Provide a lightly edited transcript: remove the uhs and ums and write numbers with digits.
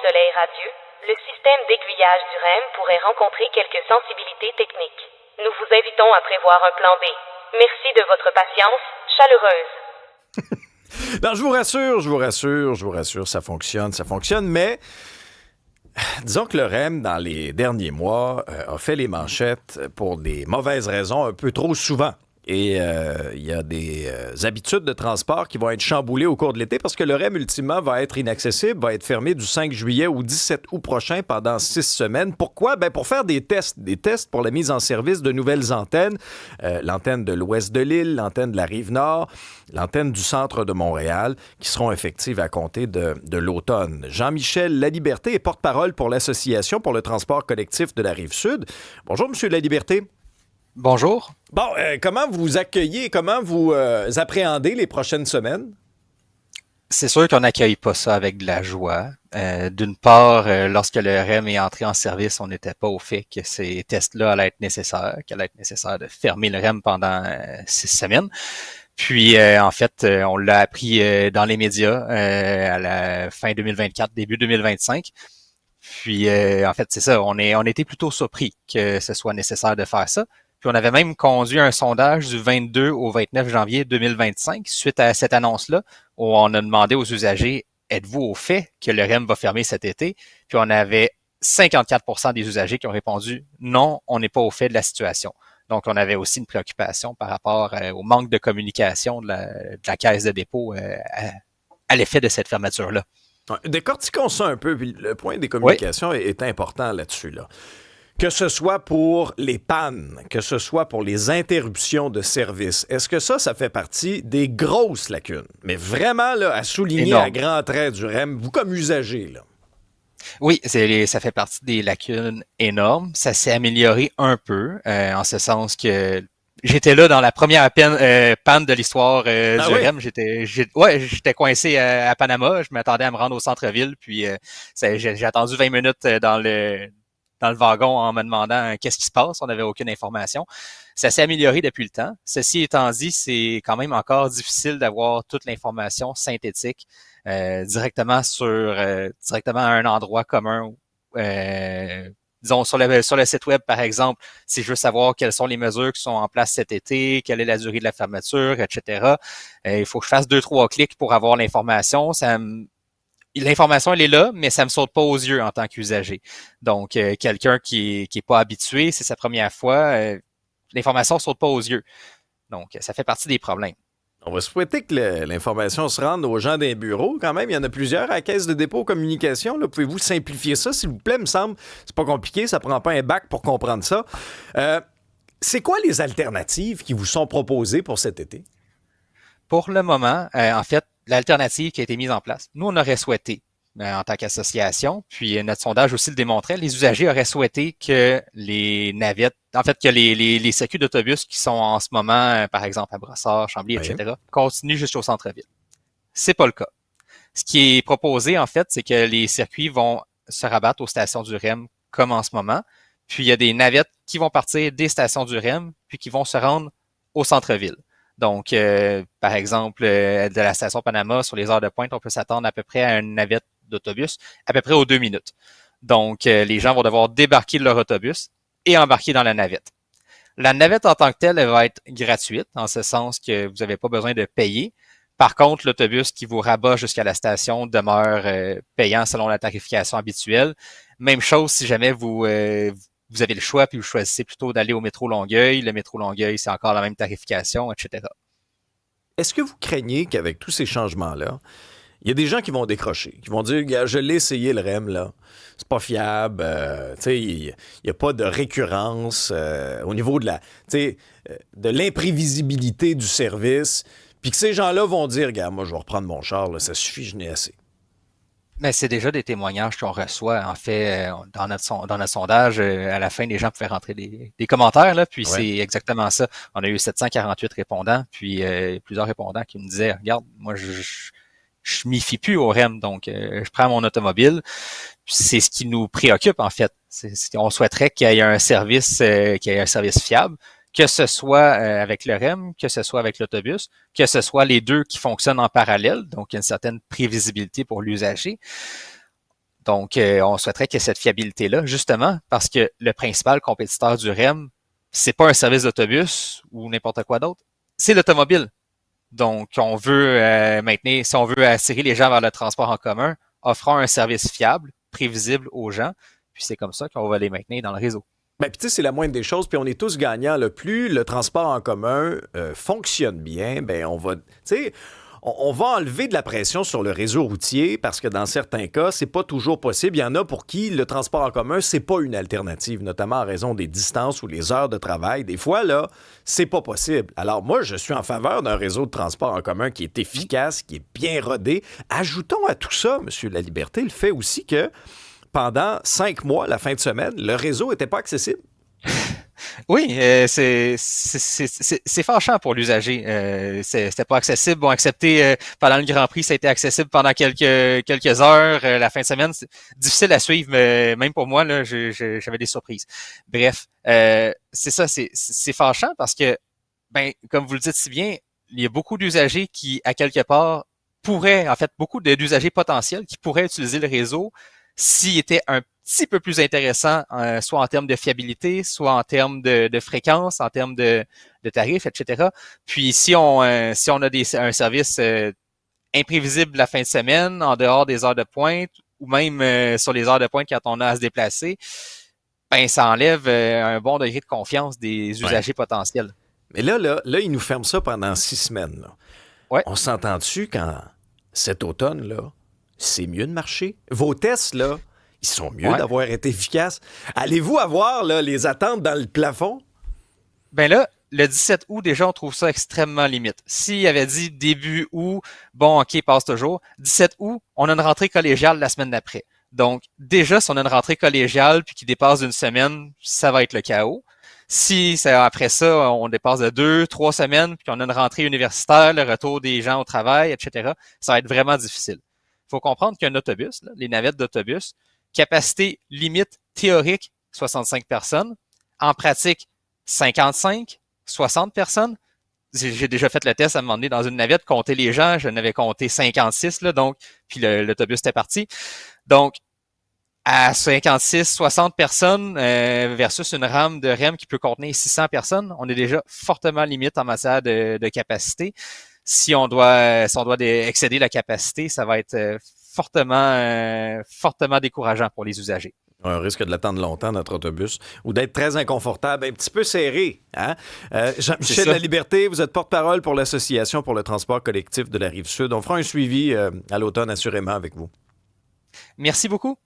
soleil radieux, le système d'aiguillage du REM pourrait rencontrer quelques sensibilités techniques. Nous vous invitons à prévoir un plan B. Merci de votre patience chaleureuse. Non, je vous rassure, ça fonctionne, mais disons que le REM, dans les derniers mois, a fait les manchettes pour des mauvaises raisons un peu trop souvent. Et il y a des habitudes de transport qui vont être chamboulées au cours de l'été parce que le REM, ultimement, va être inaccessible, va être fermé du 5 juillet au 17 août prochain pendant 6 semaines. Pourquoi? Ben pour faire des tests pour la mise en service de nouvelles antennes. L'antenne de l'ouest de l'île, l'antenne de la Rive-Nord, l'antenne du centre de Montréal, qui seront effectives à compter de l'automne. Jean-Michel Laliberté est porte-parole pour l'Association pour le transport collectif de la Rive-Sud. Bonjour, Monsieur Laliberté. Bonjour. Bon, comment vous accueillez, comment vous appréhendez les prochaines semaines? C'est sûr qu'on n'accueille pas ça avec de la joie. D'une part, lorsque le REM est entré en service, on n'était pas au fait que ces tests-là allaient être nécessaires, qu'il allait être nécessaire de fermer le REM pendant 6 semaines. Puis, en fait, on l'a appris dans les médias à la fin 2024, début 2025. Puis, en fait, c'est ça, on était plutôt surpris que ce soit nécessaire de faire ça. Puis on avait même conduit un sondage du 22 au 29 janvier 2025 suite à cette annonce-là, où on a demandé aux usagers, êtes-vous au fait que le REM va fermer cet été? Puis on avait 54% des usagers qui ont répondu, non, on n'est pas au fait de la situation. Donc on avait aussi une préoccupation par rapport au manque de communication de la caisse de dépôt à l'effet de cette fermeture-là. Décortiquons ça un peu, puis le point des communications est important là-dessus, là. Que ce soit pour les pannes, que ce soit pour les interruptions de service, est-ce que ça fait partie des grosses lacunes? Mais vraiment, là, à souligner à grands traits du REM, vous comme usager, là. Oui, ça fait partie des lacunes énormes. Ça s'est amélioré un peu, en ce sens que j'étais là dans la première panne de l'histoire du REM. J'étais coincé à Panama. Je m'attendais à me rendre au centre-ville, puis j'ai attendu 20 minutes dans le wagon en me demandant qu'est-ce qui se passe. On n'avait aucune information. Ça s'est amélioré depuis le temps. Ceci étant dit, c'est quand même encore difficile d'avoir toute l'information synthétique directement à un endroit commun. Disons, sur le site web, par exemple, c'est juste savoir quelles sont les mesures qui sont en place cet été, quelle est la durée de la fermeture, etc. Il faut que je fasse 2-3 clics pour avoir l'information. L'information, elle est là, mais ça me saute pas aux yeux en tant qu'usager. Donc, quelqu'un qui est pas habitué, c'est sa première fois, l'information saute pas aux yeux. Donc, ça fait partie des problèmes. On va souhaiter que l'information se rende aux gens des bureaux. Quand même, il y en a plusieurs à la Caisse de dépôt communication. Là. Pouvez-vous simplifier ça, s'il vous plaît? Me semble, c'est pas compliqué, ça prend pas un bac pour comprendre ça. C'est quoi les alternatives qui vous sont proposées pour cet été? Pour le moment, en fait, l'alternative qui a été mise en place, nous, on aurait souhaité, en tant qu'association, puis notre sondage aussi le démontrait, les usagers auraient souhaité que les navettes, en fait, que les circuits d'autobus qui sont en ce moment, par exemple, à Brossard, Chambly, etc., continuent jusqu'au centre-ville. C'est pas le cas. Ce qui est proposé, en fait, c'est que les circuits vont se rabattre aux stations du REM comme en ce moment, puis il y a des navettes qui vont partir des stations du REM, puis qui vont se rendre au centre-ville. Donc, par exemple, de la station Panama, sur les heures de pointe, on peut s'attendre à peu près à une navette d'autobus, à peu près aux 2 minutes. Donc, les gens vont devoir débarquer de leur autobus et embarquer dans la navette. La navette en tant que telle, elle va être gratuite, en ce sens que vous n'avez pas besoin de payer. Par contre, l'autobus qui vous rabat jusqu'à la station demeure payant selon la tarification habituelle. Même chose si jamais vous avez le choix puis vous choisissez plutôt d'aller au métro Longueuil. Le métro Longueuil, c'est encore la même tarification, etc. Est-ce que vous craignez qu'avec tous ces changements-là, il y a des gens qui vont décrocher, qui vont dire, je l'ai essayé le REM, là, c'est pas fiable, il n'y a pas de récurrence au niveau de de l'imprévisibilité du service, puis que ces gens-là vont dire, regarde, moi je vais reprendre mon char, là, ça suffit, je n'ai assez. Mais c'est déjà des témoignages qu'on reçoit. En fait, dans notre sondage, à la fin, les gens pouvaient rentrer des commentaires, là, puis c'est exactement ça. On a eu 748 répondants, puis plusieurs répondants qui me disaient, regarde, moi, je m'y fie plus au REM, donc je prends mon automobile. C'est ce qui nous préoccupe, en fait. On souhaiterait qu'il y ait un service fiable, que ce soit avec le REM, que ce soit avec l'autobus, que ce soit les deux qui fonctionnent en parallèle, donc il y a une certaine prévisibilité pour l'usager. Donc, on souhaiterait qu'il y ait cette fiabilité-là, justement, parce que le principal compétiteur du REM, c'est pas un service d'autobus ou n'importe quoi d'autre, c'est l'automobile. Donc, on veut maintenir, si on veut attirer les gens vers le transport en commun, offrant un service fiable, prévisible aux gens, puis c'est comme ça qu'on va les maintenir dans le réseau. Ben, puis tu sais, c'est la moindre des choses, puis on est tous gagnants. Là. Plus le transport en commun fonctionne bien, ben on va, tu sais, on va enlever de la pression sur le réseau routier parce que dans certains cas, c'est pas toujours possible. Il y en a pour qui le transport en commun, c'est pas une alternative, notamment en raison des distances ou les heures de travail. Des fois, là, c'est pas possible. Alors moi, je suis en faveur d'un réseau de transport en commun qui est efficace, qui est bien rodé. Ajoutons à tout ça, M. Laliberté, le fait aussi que pendant 5 mois, la fin de semaine, le réseau n'était pas accessible. Oui, c'est fâchant pour l'usager. C'était pas accessible. Bon, accepté pendant le Grand Prix, ça a été accessible pendant quelques heures. La fin de semaine, c'est difficile à suivre, mais même pour moi, là, j'avais des surprises. Bref, c'est ça, c'est fâchant parce que, ben, comme vous le dites si bien, il y a beaucoup d'usagers qui, à quelque part, pourraient, en fait, beaucoup d'usagers potentiels qui pourraient utiliser le réseau s'il était un petit peu plus intéressant, soit en termes de fiabilité, soit en termes de fréquence, en termes de tarifs, etc. Puis si on a un service imprévisible la fin de semaine, en dehors des heures de pointe, ou même sur les heures de pointe quand on a à se déplacer, ben ça enlève un bon degré de confiance des usagers potentiels. Mais là, ils nous ferment ça pendant 6 semaines. Là. Ouais. On s'entend dessus quand cet automne, là, c'est mieux de marcher? Vos tests, là, ils sont mieux d'avoir été efficaces. Allez-vous avoir là, les attentes dans le plafond? Ben là, le 17 août, déjà, on trouve ça extrêmement limite. S'il avait dit début août, bon, OK, passe toujours. 17 août, on a une rentrée collégiale la semaine d'après. Donc, déjà, si on a une rentrée collégiale puis qui dépasse d'une semaine, ça va être le chaos. Si après ça, on dépasse de 2-3 semaines puis qu'on a une rentrée universitaire, le retour des gens au travail, etc., ça va être vraiment difficile. Il faut comprendre qu'un autobus, là, les navettes d'autobus, capacité limite théorique, 65 personnes. En pratique, 55, 60 personnes. J'ai déjà fait le test à un moment donné dans une navette, compter les gens, je n'avais compté 56, là, donc, puis l'autobus était parti. Donc, à 56, 60 personnes versus une rame de REM qui peut contenir 600 personnes, on est déjà fortement limite en matière de capacité. Si on doit excéder la capacité, ça va être fortement décourageant pour les usagers. Un risque de l'attendre longtemps, notre autobus, ou d'être très inconfortable, un petit peu serré. Hein? Jean-Michel Laliberté, vous êtes porte-parole pour l'Association pour le transport collectif de la Rive-Sud. On fera un suivi à l'automne, assurément, avec vous. Merci beaucoup.